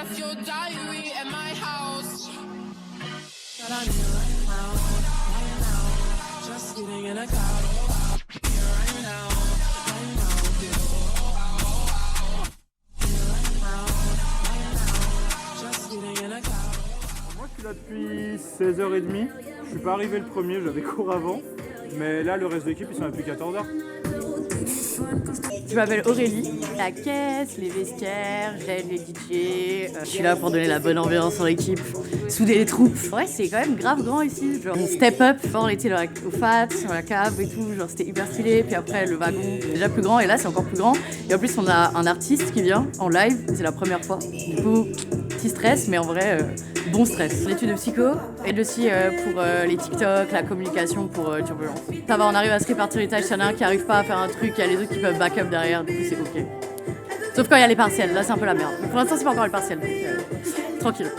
left your diary at my house. Just sitting in a car here right now. Moi je suis là depuis 16h30, je suis pas arrivé le premier, j'avais cours avant, mais là le reste de l'équipe ils sont là depuis 14h. Je m'appelle Aurélie, la caisse, les vestiaires, j'aide les DJ, je suis là pour donner la bonne ambiance dans l'équipe, souder les troupes. Ouais, c'est quand même grave grand ici, genre on step up, fort on était au FAT, sur la cave et tout, genre c'était hyper stylé, puis après le wagon déjà plus grand et là c'est encore plus grand. Et en plus on a un artiste qui vient en live, c'est la première fois, du coup petit stress mais en vrai bon stress. L'étude de psycho aide aussi pour les TikTok, la communication pour Turbulence. Ça va, on arrive à se répartir les tâches, s'il y en a un qui arrive pas à faire un truc, il y a les autres qui peuvent back up derrière, du coup c'est ok. Sauf quand il y a les partiels, là c'est un peu la merde. Mais pour l'instant c'est pas encore les partiels, donc tranquille.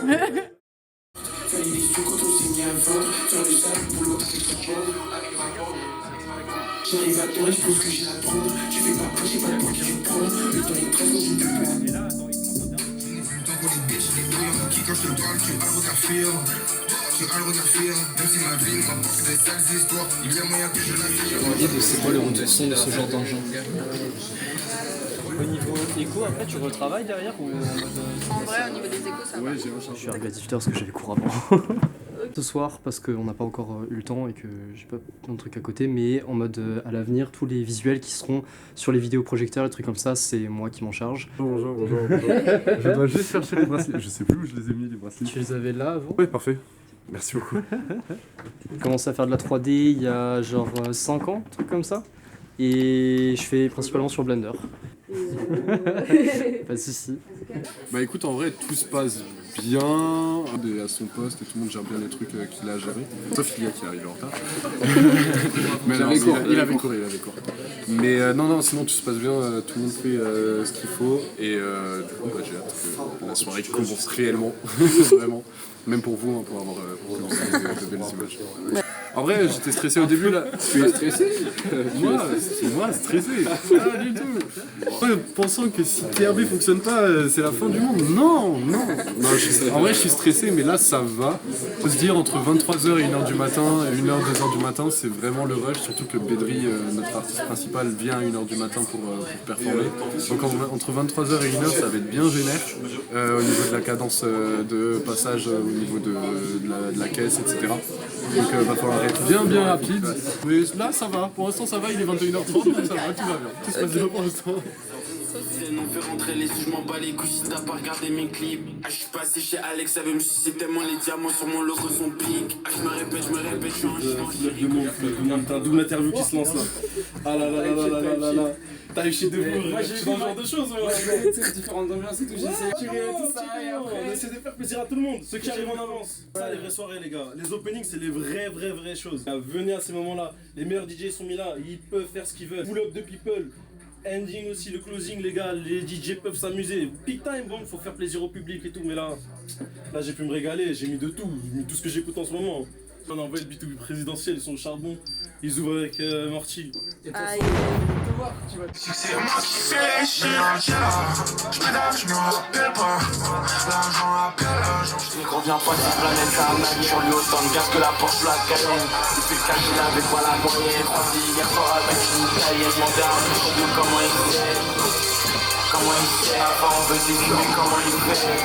J'arrive à toi, je pense que j'ai la prendre. Tu fais pas peur, j'ai pas le temps qui reprend. Le temps est très dans une pub. Quand je te parle, tu as le regard ferme. Tu as le regard ferme. Même si ma vie m'a porté des sales histoires, il y a moyen que je la fille. C'est quoi le rendu de son de ce genre d'engin? Au niveau écho, après tu retravailles derrière ou... En vrai, au niveau des échos, ça va. Je suis arrivé à 18h parce que j'avais cours avant. Ce soir, parce qu'on n'a pas encore eu le temps et que j'ai pas plein de trucs à côté, mais en mode à l'avenir, tous les visuels qui seront sur les vidéoprojecteurs, les trucs comme ça, c'est moi qui m'en charge. Bonjour. Je dois juste chercher les bracelets. Je sais plus où je les ai mis, les bracelets. Tu les avais là avant? Ouais, parfait. Merci beaucoup. J'ai commencé à faire de la 3D il y a genre 5 ans, un truc comme ça. Et je fais principalement sur Blender. Pas de soucis. Bah écoute, en vrai, tout se passe bien à son poste et tout le monde gère bien les trucs qu'il a à gérer. Sauf Lia qui est arrivé en retard. Mais non, il avait cours. Mais non, sinon tout se passe bien, tout le monde fait ce qu'il faut. Et du coup, bah, j'ai hâte que la soirée commence réellement. Vraiment. Même pour vous, hein, pour avoir de belles images. En vrai, j'étais stressé au début là. Tu es stressé? Moi, stressé. Pas du tout. Ouais, pensant que si TRB fonctionne pas, c'est la fin du monde. Non. En vrai, je suis stressé, mais là, ça va. Faut se dire, entre 23h et 1h du matin, 1h, 2h du matin, c'est vraiment le rush. Surtout que Bédri, notre artiste principal, vient à 1h du matin pour performer. Donc entre 23h et 1h, ça va être bien génère. Au niveau de la cadence de passage, au niveau de la caisse, etc. Donc va falloir être bien rapide. Mais là ça va, pour l'instant ça va, il est 21h30, donc ça va, tout va bien. Tout se passe bien pour l'instant. On fait rentrer les sous, je m'en bats les couilles si t'as pas regardé mes clips. Je suis passé chez Alex, ça veut me sucer tellement les diamants sur mon logo sont piques. Je me répète, je suis un double interview qui se lance là. Ah là. T'as eu chez de vous, moi j'ai dans ce genre de choses. Différentes ambiances et tout, on essaie de faire plaisir à tout le monde, ceux qui arrivent en avance. Ça, les vraies soirées, les gars. Les openings, c'est les vraies choses. Venez à ces moments-là, les meilleurs DJ sont mis là, ils peuvent faire ce qu'ils veulent. Pull up de people. Ending aussi, le closing, les gars, les DJ peuvent s'amuser. Peak time, bon, il faut faire plaisir au public et tout, mais là j'ai pu me régaler, j'ai mis de tout, tout ce que j'écoute en ce moment. On a envoyé le B2B présidentiel, ils sont au charbon, ils ouvrent avec Morty. Et toi, tu peux voir, tu vois. C'est moi qui fais les chiens, je pédale, je me rappelle pas. L'argent appelle l'argent. Je reviens pas de cette planète, ça m'a mis sur lui autant de gaz que la Porsche la Cayenne. Depuis le cash, il avait pas la moyenne. Croisé hier soir avec une italienne, demandé à un mec comment il fait. Comment il fait, avant on veut décurer, comment il fait.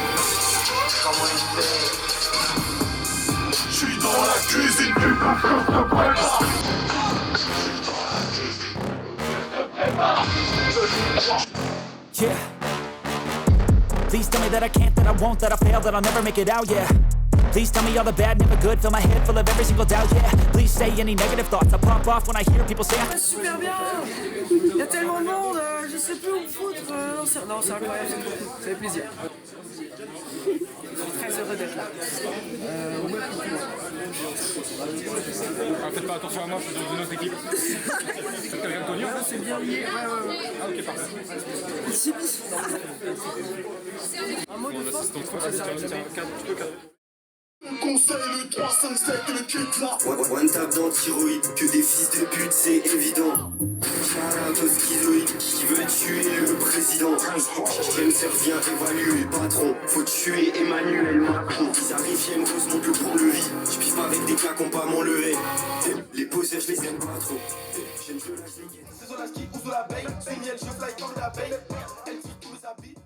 Comment il fait. Je suis dans la cuisine, putain, je te prépare. Yeah. Please tell me that I can't, that I won't, that I fail, that I'll never make it out, yeah. Please tell me all the bad, never good, fill my head full of every single doubt, yeah. Please say any negative thoughts, I pop off when I hear people say Super bien. Il y a tellement de monde, je sais plus où me foutre. Non, c'est incroyable, c'est trop cool. Ça fait plaisir. Je suis très heureux d'être là. Faites pas attention à moi, je suis dans une autre équipe. C'est quelqu'un connu? C'est bien lié, ouais. Ah ok, parfait. Un mot de force. Tiens, tu peux cadrer. Conseil le 3, 5, 7 et le kit là. One tap dans thyroïde, que des fils de pute c'est évident. Shout-out au schizoïde qui veut tuer le président. MC revient évaluer le patron. Faut tuer Emmanuel Macron. Ils arrivent, j'aime grosse monte le pont-levis. J'pisse pas avec des claques, on pas m'enlever. Les possèdes, je les aime pas trop. J'aime que la je les guette. C'est Zola qui ouvre l'abeille. C'est miel, je fly comme l'abeille. Elle dit tous les habits.